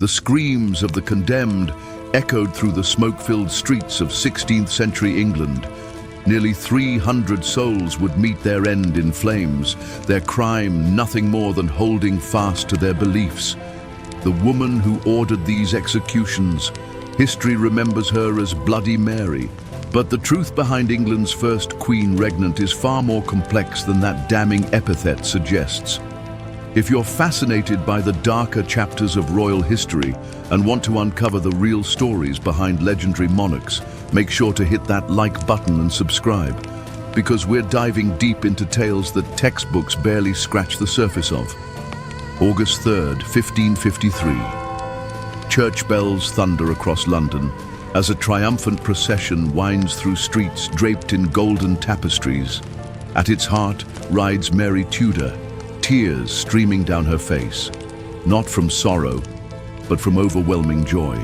The screams of the condemned echoed through the smoke-filled streets of 16th century England. Nearly 300 souls would meet their end in flames, their crime nothing more than holding fast to their beliefs. The woman who ordered these executions, history remembers her as Bloody Mary. But the truth behind England's first queen regnant is far more complex than that damning epithet suggests. If you're fascinated by the darker chapters of royal history and want to uncover the real stories behind legendary monarchs, make sure to hit that like button and subscribe, because we're diving deep into tales that textbooks barely scratch the surface of. August 3rd, 1553. Church bells thunder across London as a triumphant procession winds through streets draped in golden tapestries. At its heart rides Mary Tudor, tears streaming down her face, not from sorrow, but from overwhelming joy.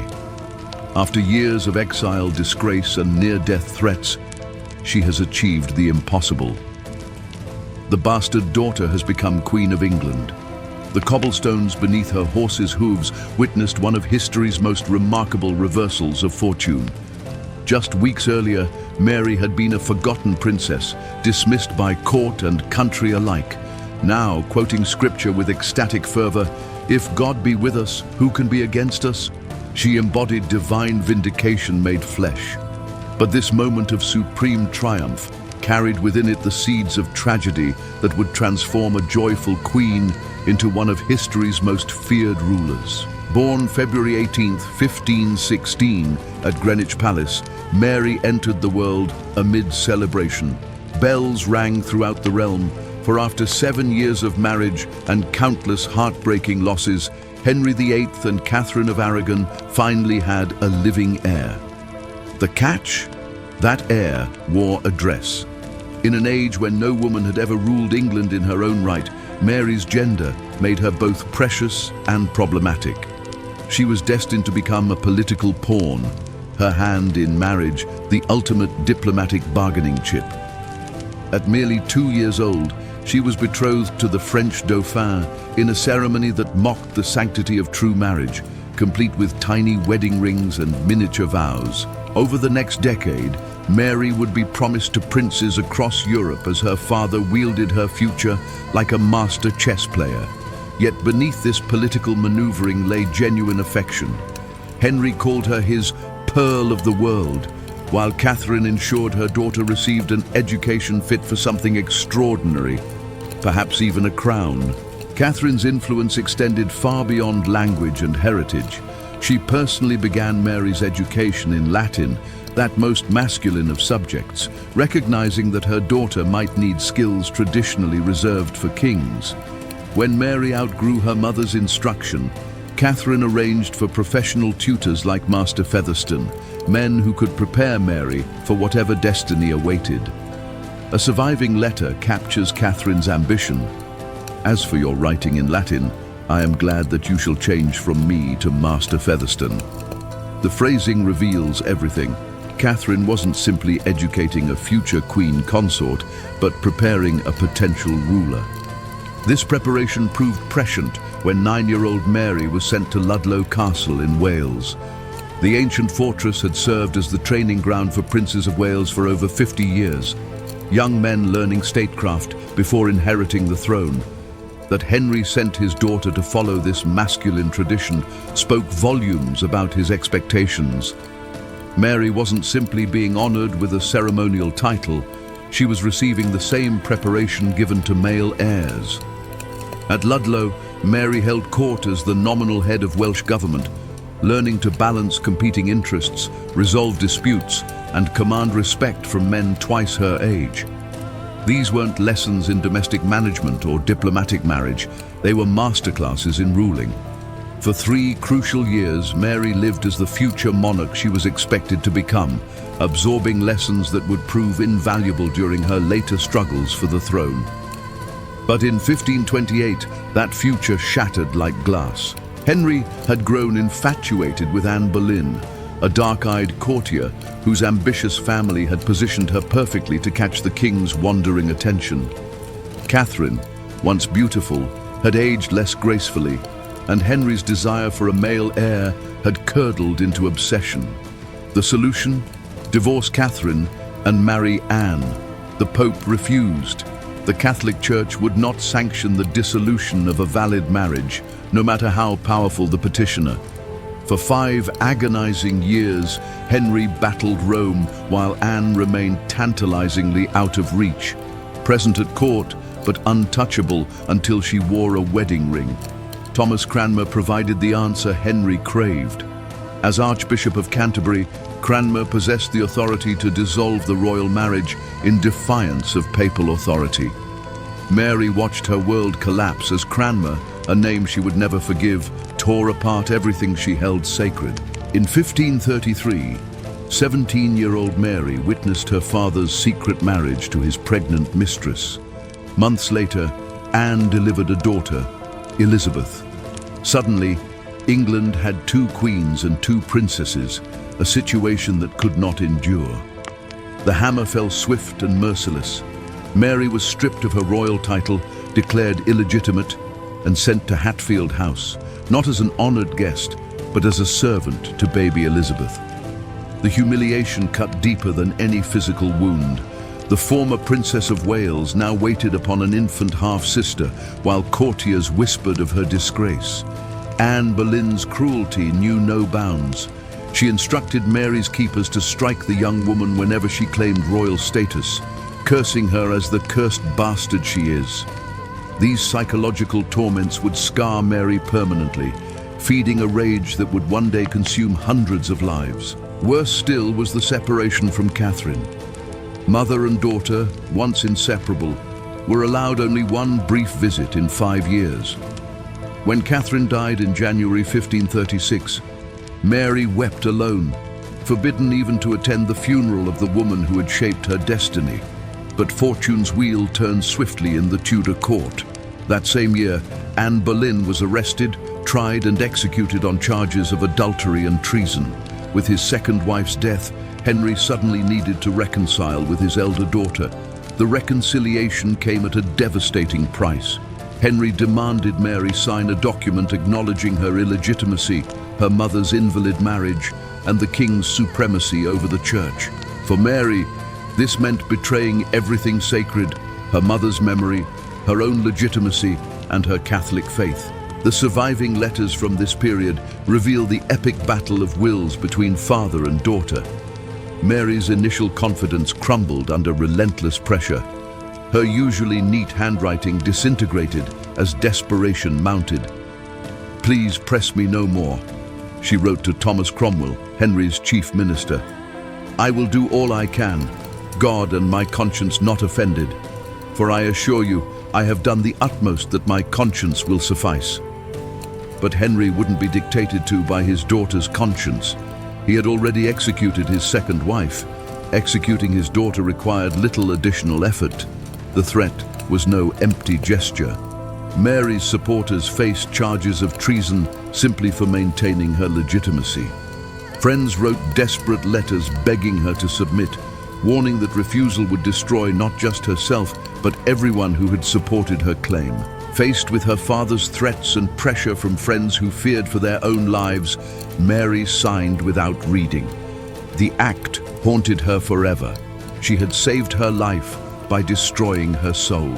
After years of exile, disgrace, and near-death threats, she has achieved the impossible. The bastard daughter has become Queen of England. The cobblestones beneath her horse's hooves witnessed one of history's most remarkable reversals of fortune. Just weeks earlier, Mary had been a forgotten princess, dismissed by court and country alike. Now, quoting scripture with ecstatic fervor, "If God be with us, who can be against us?" She embodied divine vindication made flesh. But this moment of supreme triumph carried within it the seeds of tragedy that would transform a joyful queen into one of history's most feared rulers. Born February 18th, 1516, at Greenwich Palace, Mary entered the world amid celebration. Bells rang throughout the realm, for after 7 years of marriage and countless heartbreaking losses, Henry VIII and Catherine of Aragon finally had a living heir. The catch? That heir wore a dress. In an age when no woman had ever ruled England in her own right, Mary's gender made her both precious and problematic. She was destined to become a political pawn, her hand in marriage the ultimate diplomatic bargaining chip. At merely 2 years old, she was betrothed to the French Dauphin in a ceremony that mocked the sanctity of true marriage, complete with tiny wedding rings and miniature vows. Over the next decade, Mary would be promised to princes across Europe as her father wielded her future like a master chess player. Yet beneath this political maneuvering lay genuine affection. Henry called her his pearl of the world, while Catherine ensured her daughter received an education fit for something extraordinary, perhaps even a crown. Catherine's influence extended far beyond language and heritage. She personally began Mary's education in Latin, that most masculine of subjects, recognizing that her daughter might need skills traditionally reserved for kings. When Mary outgrew her mother's instruction, Catherine arranged for professional tutors like Master Featherstone, men who could prepare Mary for whatever destiny awaited. A surviving letter captures Catherine's ambition. "As for your writing in Latin, I am glad that you shall change from me to Master Featherstone." The phrasing reveals everything. Catherine wasn't simply educating a future queen consort, but preparing a potential ruler. This preparation proved prescient when 9-year-old Mary was sent to Ludlow Castle in Wales. The ancient fortress had served as the training ground for princes of Wales for over 50 years, young men learning statecraft before inheriting the throne. That Henry sent his daughter to follow this masculine tradition spoke volumes about his expectations. Mary wasn't simply being honored with a ceremonial title, she was receiving the same preparation given to male heirs. At Ludlow, Mary held court as the nominal head of Welsh government, learning to balance competing interests, resolve disputes, and command respect from men twice her age. These weren't lessons in domestic management or diplomatic marriage, they were masterclasses in ruling. For 3 crucial years, Mary lived as the future monarch she was expected to become, absorbing lessons that would prove invaluable during her later struggles for the throne. But in 1528, that future shattered like glass. Henry had grown infatuated with Anne Boleyn, a dark-eyed courtier whose ambitious family had positioned her perfectly to catch the king's wandering attention. Catherine, once beautiful, had aged less gracefully, and Henry's desire for a male heir had curdled into obsession. The solution? Divorce Catherine and marry Anne. The Pope refused. The Catholic Church would not sanction the dissolution of a valid marriage, no matter how powerful the petitioner. For 5 agonizing years, Henry battled Rome while Anne remained tantalizingly out of reach, present at court but untouchable until she wore a wedding ring. Thomas Cranmer provided the answer Henry craved. As Archbishop of Canterbury, Cranmer possessed the authority to dissolve the royal marriage in defiance of papal authority. Mary watched her world collapse as Cranmer, a name she would never forgive, tore apart everything she held sacred. In 1533, 17-year-old Mary witnessed her father's secret marriage to his pregnant mistress. Months later, Anne delivered a daughter, Elizabeth. Suddenly, England had 2 queens and 2 princesses, a situation that could not endure. The hammer fell swift and merciless. Mary was stripped of her royal title, declared illegitimate, and sent to Hatfield House, not as an honored guest, but as a servant to baby Elizabeth. The humiliation cut deeper than any physical wound. The former Princess of Wales now waited upon an infant half-sister, while courtiers whispered of her disgrace. Anne Boleyn's cruelty knew no bounds. She instructed Mary's keepers to strike the young woman whenever she claimed royal status, cursing her as the cursed bastard she is. These psychological torments would scar Mary permanently, feeding a rage that would one day consume hundreds of lives. Worse still was the separation from Catherine. Mother and daughter, once inseparable, were allowed only one brief visit in 5 years. When Catherine died in January 1536, Mary wept alone, forbidden even to attend the funeral of the woman who had shaped her destiny. But fortune's wheel turned swiftly in the Tudor court. That same year, Anne Boleyn was arrested, tried and executed on charges of adultery and treason. With his second wife's death, Henry suddenly needed to reconcile with his elder daughter. The reconciliation came at a devastating price. Henry demanded Mary sign a document acknowledging her illegitimacy, her mother's invalid marriage, and the king's supremacy over the church. For Mary, this meant betraying everything sacred, her mother's memory, her own legitimacy, and her Catholic faith. The surviving letters from this period reveal the epic battle of wills between father and daughter. Mary's initial confidence crumbled under relentless pressure. Her usually neat handwriting disintegrated as desperation mounted. "Please press me no more," she wrote to Thomas Cromwell, Henry's chief minister. "I will do all I can, God and my conscience not offended. For I assure you, I have done the utmost that my conscience will suffice." But Henry wouldn't be dictated to by his daughter's conscience. He had already executed his second wife. Executing his daughter required little additional effort. The threat was no empty gesture. Mary's supporters faced charges of treason simply for maintaining her legitimacy. Friends wrote desperate letters begging her to submit, warning that refusal would destroy not just herself, but everyone who had supported her claim. Faced with her father's threats and pressure from friends who feared for their own lives, Mary signed without reading. The act haunted her forever. She had saved her life by destroying her soul.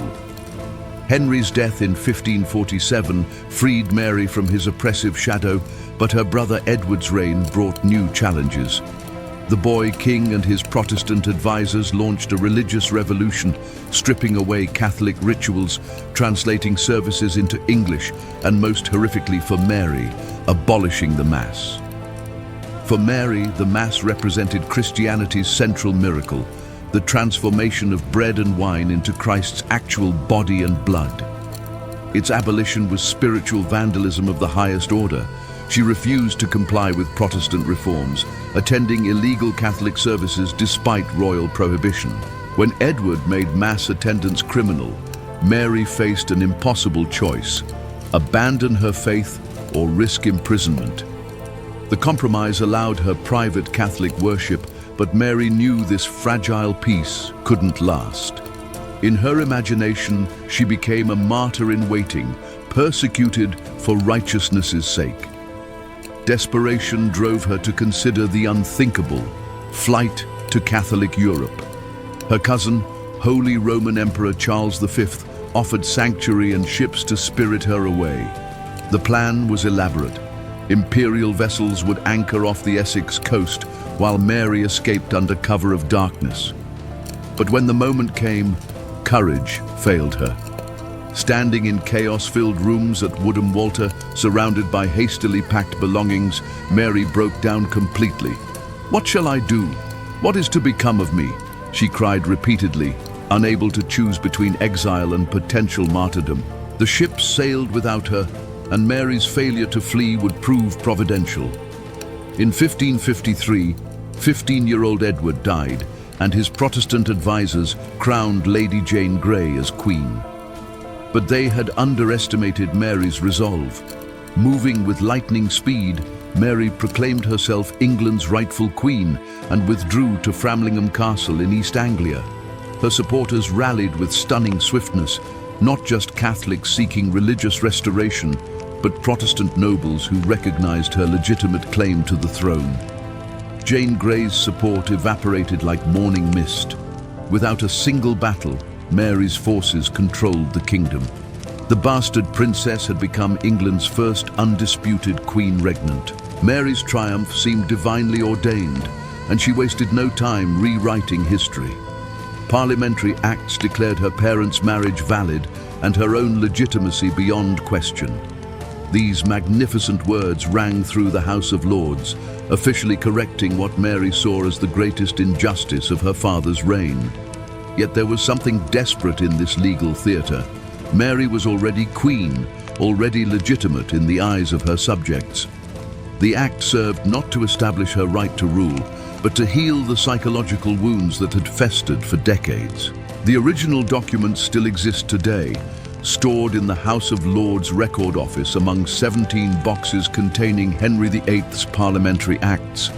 Henry's death in 1547 freed Mary from his oppressive shadow, but her brother Edward's reign brought new challenges. The boy king and his Protestant advisors launched a religious revolution, stripping away Catholic rituals, translating services into English, and most horrifically for Mary, abolishing the Mass. For Mary, the Mass represented Christianity's central miracle, the transformation of bread and wine into Christ's actual body and blood. Its abolition was spiritual vandalism of the highest order. She refused to comply with Protestant reforms, attending illegal Catholic services despite royal prohibition. When Edward made Mass attendance criminal, Mary faced an impossible choice: abandon her faith or risk imprisonment. The compromise allowed her private Catholic worship, but Mary knew this fragile peace couldn't last. In her imagination, she became a martyr in waiting, persecuted for righteousness' sake. Desperation drove her to consider the unthinkable, flight to Catholic Europe. Her cousin, Holy Roman Emperor Charles V, offered sanctuary and ships to spirit her away. The plan was elaborate. Imperial vessels would anchor off the Essex coast while Mary escaped under cover of darkness. But when the moment came, courage failed her. Standing in chaos-filled rooms at Woodham Walter, surrounded by hastily packed belongings, Mary broke down completely. "What shall I do? What is to become of me?" she cried repeatedly, unable to choose between exile and potential martyrdom. The ships sailed without her, and Mary's failure to flee would prove providential. In 1553, 15-year-old Edward died, and his Protestant advisors crowned Lady Jane Grey as Queen. But they had underestimated Mary's resolve. Moving with lightning speed, Mary proclaimed herself England's rightful queen and withdrew to Framlingham Castle in East Anglia. Her supporters rallied with stunning swiftness, not just Catholics seeking religious restoration, but Protestant nobles who recognized her legitimate claim to the throne. Jane Grey's support evaporated like morning mist. Without a single battle, Mary's forces controlled the kingdom. The bastard princess had become England's first undisputed queen regnant. Mary's triumph seemed divinely ordained, and she wasted no time rewriting history. Parliamentary acts declared her parents' marriage valid and her own legitimacy beyond question. These magnificent words rang through the House of Lords, officially correcting what Mary saw as the greatest injustice of her father's reign. Yet there was something desperate in this legal theatre. Mary was already queen, already legitimate in the eyes of her subjects. The act served not to establish her right to rule, but to heal the psychological wounds that had festered for decades. The original documents still exist today, stored in the House of Lords Record Office among 17 boxes containing Henry VIII's parliamentary acts,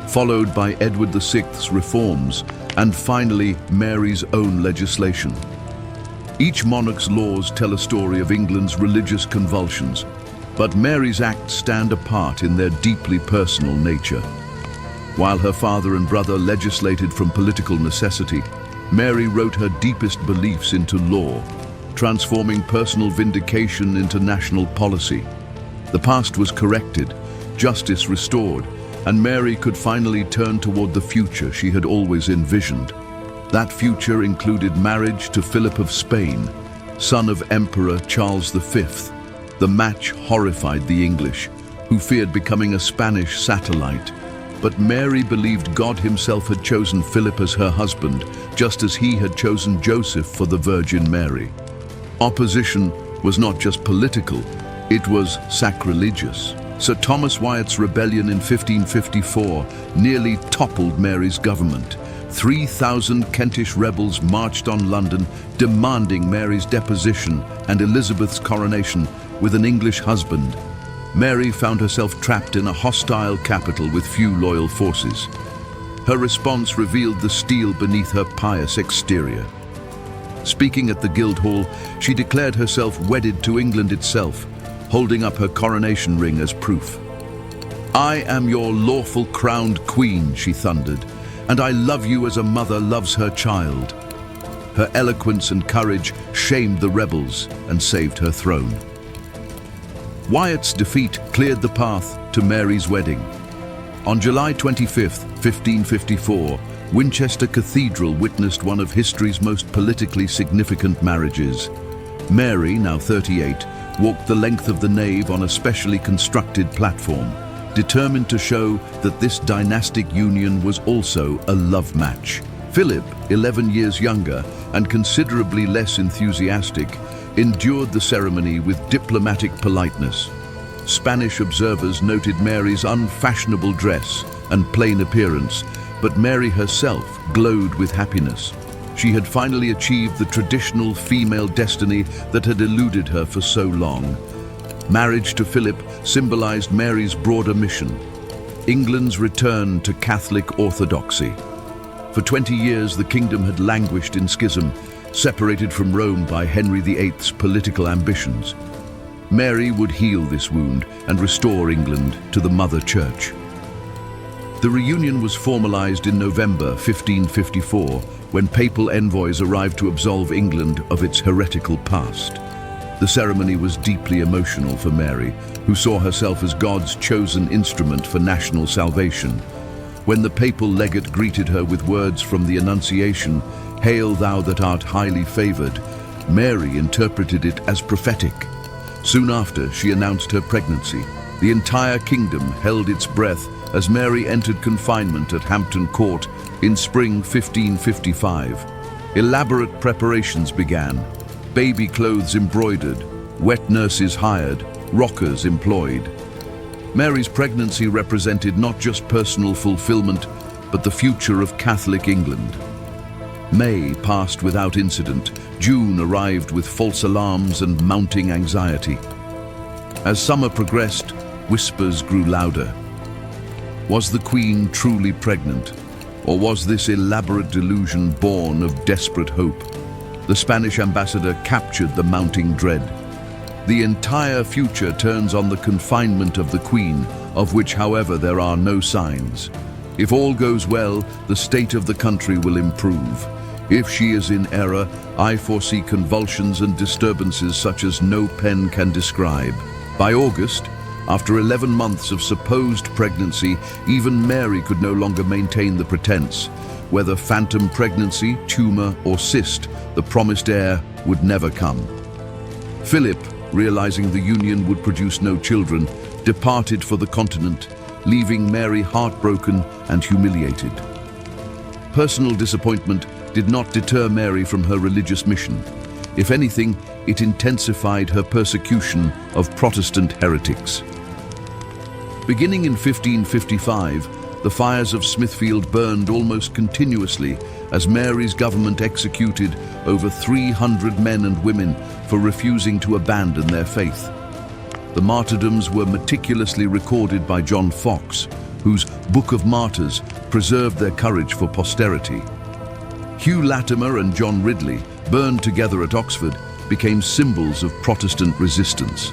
followed by Edward VI's reforms, and finally Mary's own legislation. Each monarch's laws tell a story of England's religious convulsions, but Mary's acts stand apart in their deeply personal nature. While her father and brother legislated from political necessity, Mary wrote her deepest beliefs into law, transforming personal vindication into national policy. The past was corrected, justice restored, and Mary could finally turn toward the future she had always envisioned. That future included marriage to Philip of Spain, son of Emperor Charles V. The match horrified the English, who feared becoming a Spanish satellite. But Mary believed God himself had chosen Philip as her husband, just as he had chosen Joseph for the Virgin Mary. Opposition was not just political, it was sacrilegious. Sir Thomas Wyatt's rebellion in 1554 nearly toppled Mary's government. 3,000 Kentish rebels marched on London, demanding Mary's deposition and Elizabeth's coronation with an English husband. Mary found herself trapped in a hostile capital with few loyal forces. Her response revealed the steel beneath her pious exterior. Speaking at the Guildhall, she declared herself wedded to England itself, holding up her coronation ring as proof. "I am your lawful crowned queen," she thundered, "and I love you as a mother loves her child." Her eloquence and courage shamed the rebels and saved her throne. Wyatt's defeat cleared the path to Mary's wedding. On July 25, 1554, Winchester Cathedral witnessed one of history's most politically significant marriages. Mary, now 38, walked the length of the nave on a specially constructed platform, determined to show that this dynastic union was also a love match. Philip, 11 years younger and considerably less enthusiastic, endured the ceremony with diplomatic politeness. Spanish observers noted Mary's unfashionable dress and plain appearance, but Mary herself glowed with happiness. She had finally achieved the traditional female destiny that had eluded her for so long. Marriage to Philip symbolized Mary's broader mission, England's return to Catholic orthodoxy. For 20 years, the kingdom had languished in schism, separated from Rome by Henry VIII's political ambitions. Mary would heal this wound and restore England to the Mother Church. The reunion was formalized in November 1554, when papal envoys arrived to absolve England of its heretical past. The ceremony was deeply emotional for Mary, who saw herself as God's chosen instrument for national salvation. When the papal legate greeted her with words from the Annunciation, "Hail thou that art highly favored," Mary interpreted it as prophetic. Soon after, she announced her pregnancy. The entire kingdom held its breath as Mary entered confinement at Hampton Court in spring 1555. Elaborate preparations began. Baby clothes embroidered, wet nurses hired, rockers employed. Mary's pregnancy represented not just personal fulfillment, but the future of Catholic England. May passed without incident. June arrived with false alarms and mounting anxiety. As summer progressed, whispers grew louder. Was the Queen truly pregnant? Or was this elaborate delusion born of desperate hope? The Spanish ambassador captured the mounting dread. The entire future turns on the confinement of the Queen, of which, however, there are no signs. If all goes well, the state of the country will improve. If she is in error, I foresee convulsions and disturbances such as no pen can describe. By August, after 11 months of supposed pregnancy, even Mary could no longer maintain the pretense. Whether phantom pregnancy, tumor, or cyst, the promised heir would never come. Philip, realizing the union would produce no children, departed for the continent, leaving Mary heartbroken and humiliated. Personal disappointment did not deter Mary from her religious mission. If anything, it intensified her persecution of Protestant heretics. Beginning in 1555, the fires of Smithfield burned almost continuously as Mary's government executed over 300 men and women for refusing to abandon their faith. The martyrdoms were meticulously recorded by John Foxe, whose Book of Martyrs preserved their courage for posterity. Hugh Latimer and John Ridley, burned together at Oxford, became symbols of Protestant resistance.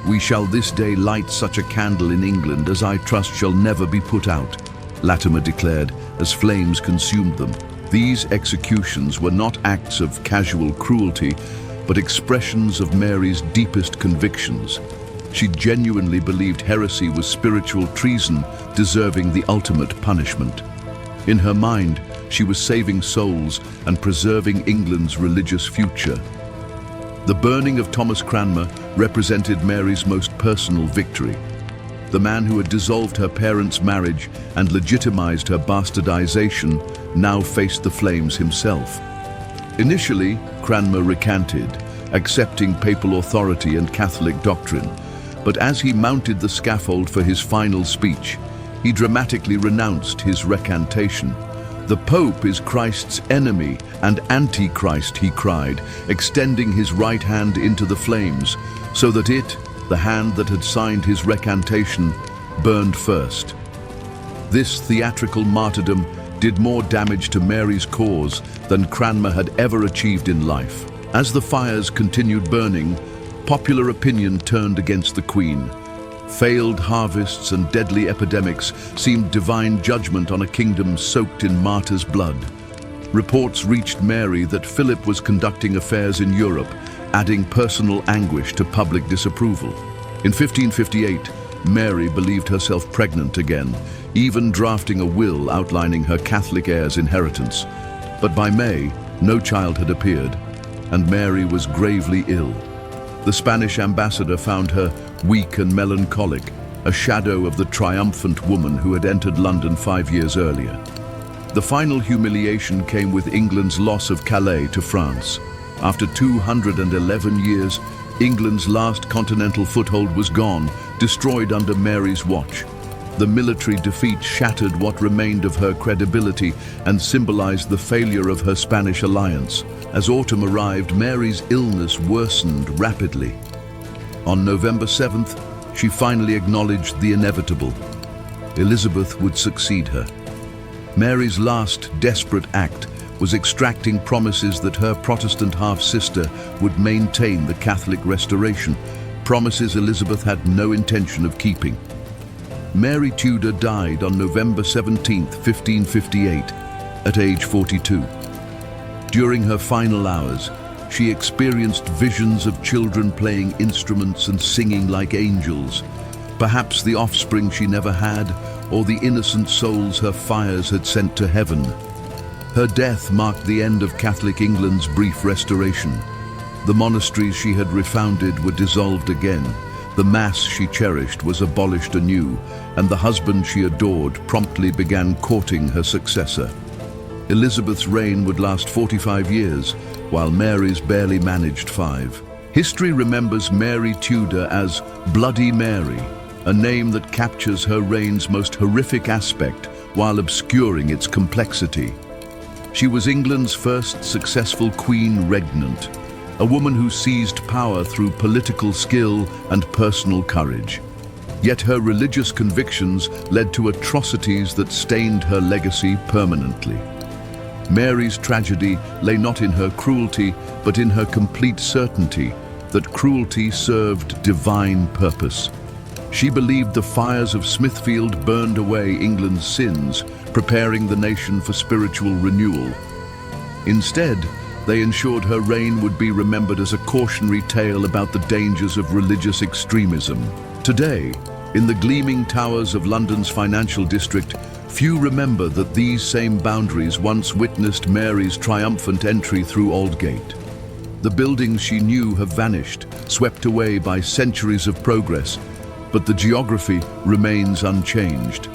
"We shall this day light such a candle in England as I trust shall never be put out," Latimer declared as flames consumed them. These executions were not acts of casual cruelty, but expressions of Mary's deepest convictions. She genuinely believed heresy was spiritual treason, deserving the ultimate punishment. In her mind, she was saving souls and preserving England's religious future. The burning of Thomas Cranmer represented Mary's most personal victory. The man who had dissolved her parents' marriage and legitimized her bastardization now faced the flames himself. Initially, Cranmer recanted, accepting papal authority and Catholic doctrine. But as he mounted the scaffold for his final speech, he dramatically renounced his recantation. "The Pope is Christ's enemy and Antichrist," he cried, extending his right hand into the flames, so that it, the hand that had signed his recantation, burned first. This theatrical martyrdom did more damage to Mary's cause than Cranmer had ever achieved in life. As the fires continued burning, popular opinion turned against the Queen. Failed harvests and deadly epidemics seemed divine judgment on a kingdom soaked in martyrs' blood. Reports reached Mary that Philip was conducting affairs in Europe, adding personal anguish to public disapproval. In 1558, Mary believed herself pregnant again, even drafting a will outlining her Catholic heir's inheritance. But by May, no child had appeared, and Mary was gravely ill. The Spanish ambassador found her weak and melancholic, a shadow of the triumphant woman who had entered London 5 years earlier. The final humiliation came with England's loss of Calais to France. After 211 years, England's last continental foothold was gone, destroyed under Mary's watch. The military defeat shattered what remained of her credibility and symbolized the failure of her Spanish alliance. As autumn arrived, Mary's illness worsened rapidly. On November 7th, she finally acknowledged the inevitable. Elizabeth would succeed her. Mary's last desperate act was extracting promises that her Protestant half-sister would maintain the Catholic restoration, promises Elizabeth had no intention of keeping. Mary Tudor died on November 17, 1558, at age 42. During her final hours, she experienced visions of children playing instruments and singing like angels, perhaps the offspring she never had, or the innocent souls her fires had sent to heaven. Her death marked the end of Catholic England's brief restoration. The monasteries she had refounded were dissolved again, the Mass she cherished was abolished anew, and the husband she adored promptly began courting her successor. Elizabeth's reign would last 45 years, while Mary's barely managed 5. History remembers Mary Tudor as Bloody Mary, a name that captures her reign's most horrific aspect while obscuring its complexity. She was England's first successful queen regnant, a woman who seized power through political skill and personal courage. Yet her religious convictions led to atrocities that stained her legacy permanently. Mary's tragedy lay not in her cruelty, but in her complete certainty that cruelty served divine purpose. She believed the fires of Smithfield burned away England's sins, preparing the nation for spiritual renewal. Instead, they ensured her reign would be remembered as a cautionary tale about the dangers of religious extremism. Today, in the gleaming towers of London's financial district, few remember that these same boundaries once witnessed Mary's triumphant entry through Aldgate. The buildings she knew have vanished, swept away by centuries of progress, but the geography remains unchanged.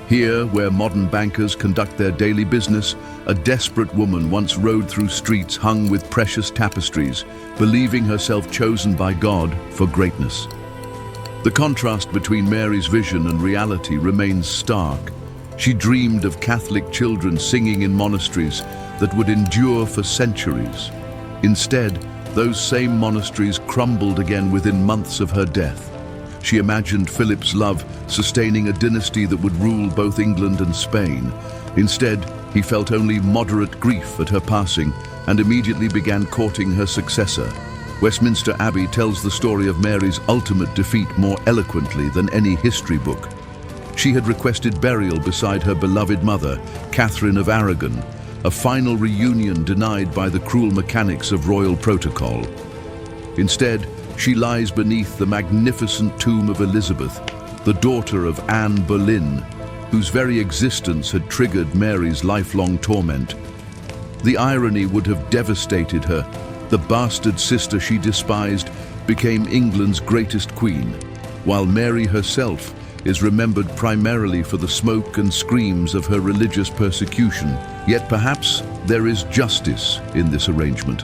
Here, where modern bankers conduct their daily business, a desperate woman once rode through streets hung with precious tapestries, believing herself chosen by God for greatness. The contrast between Mary's vision and reality remains stark. She dreamed of Catholic children singing in monasteries that would endure for centuries. Instead, those same monasteries crumbled again within months of her death. She imagined Philip's love sustaining a dynasty that would rule both England and Spain. Instead, he felt only moderate grief at her passing and immediately began courting her successor. Westminster Abbey tells the story of Mary's ultimate defeat more eloquently than any history book. She had requested burial beside her beloved mother, Catherine of Aragon, a final reunion denied by the cruel mechanics of royal protocol. Instead, she lies beneath the magnificent tomb of Elizabeth, the daughter of Anne Boleyn, whose very existence had triggered Mary's lifelong torment. The irony would have devastated her. The bastard sister she despised became England's greatest queen, while Mary herself is remembered primarily for the smoke and screams of her religious persecution. Yet perhaps there is justice in this arrangement.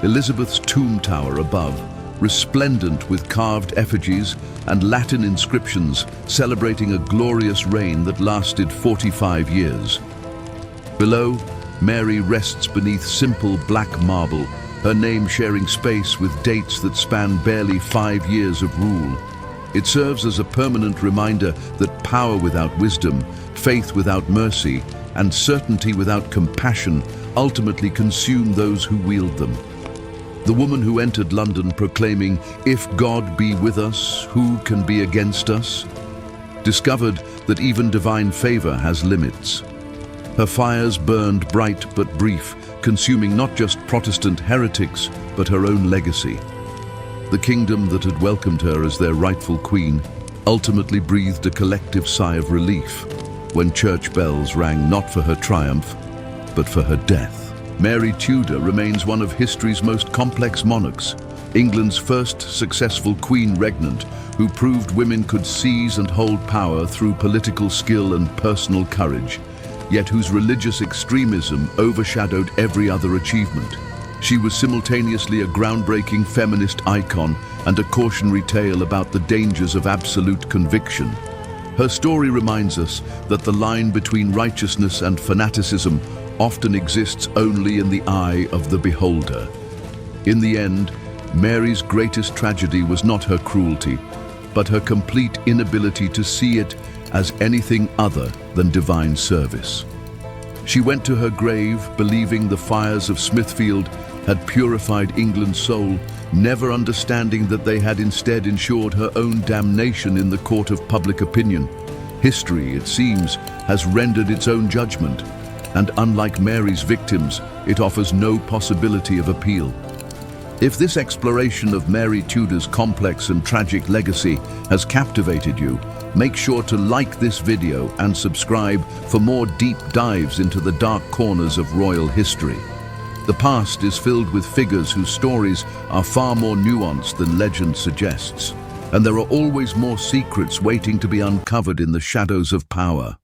Elizabeth's tomb tower above, resplendent with carved effigies and Latin inscriptions celebrating a glorious reign that lasted 45 years. Below, Mary rests beneath simple black marble, her name sharing space with dates that span barely 5 years of rule. It serves as a permanent reminder that power without wisdom, faith without mercy, and certainty without compassion ultimately consume those who wield them. The woman who entered London proclaiming, "If God be with us, who can be against us?" discovered that even divine favor has limits. Her fires burned bright but brief, consuming not just Protestant heretics, but her own legacy. The kingdom that had welcomed her as their rightful queen ultimately breathed a collective sigh of relief when church bells rang not for her triumph, but for her death. Mary Tudor remains one of history's most complex monarchs, England's first successful queen regnant, who proved women could seize and hold power through political skill and personal courage, yet whose religious extremism overshadowed every other achievement. She was simultaneously a groundbreaking feminist icon and a cautionary tale about the dangers of absolute conviction. Her story reminds us that the line between righteousness and fanaticism often exists only in the eye of the beholder. In the end, Mary's greatest tragedy was not her cruelty, but her complete inability to see it as anything other than divine service. She went to her grave believing the fires of Smithfield had purified England's soul, never understanding that they had instead ensured her own damnation in the court of public opinion. History, it seems, has rendered its own judgment, and unlike Mary's victims, it offers no possibility of appeal. If this exploration of Mary Tudor's complex and tragic legacy has captivated you, make sure to like this video and subscribe for more deep dives into the dark corners of royal history. The past is filled with figures whose stories are far more nuanced than legend suggests, and there are always more secrets waiting to be uncovered in the shadows of power.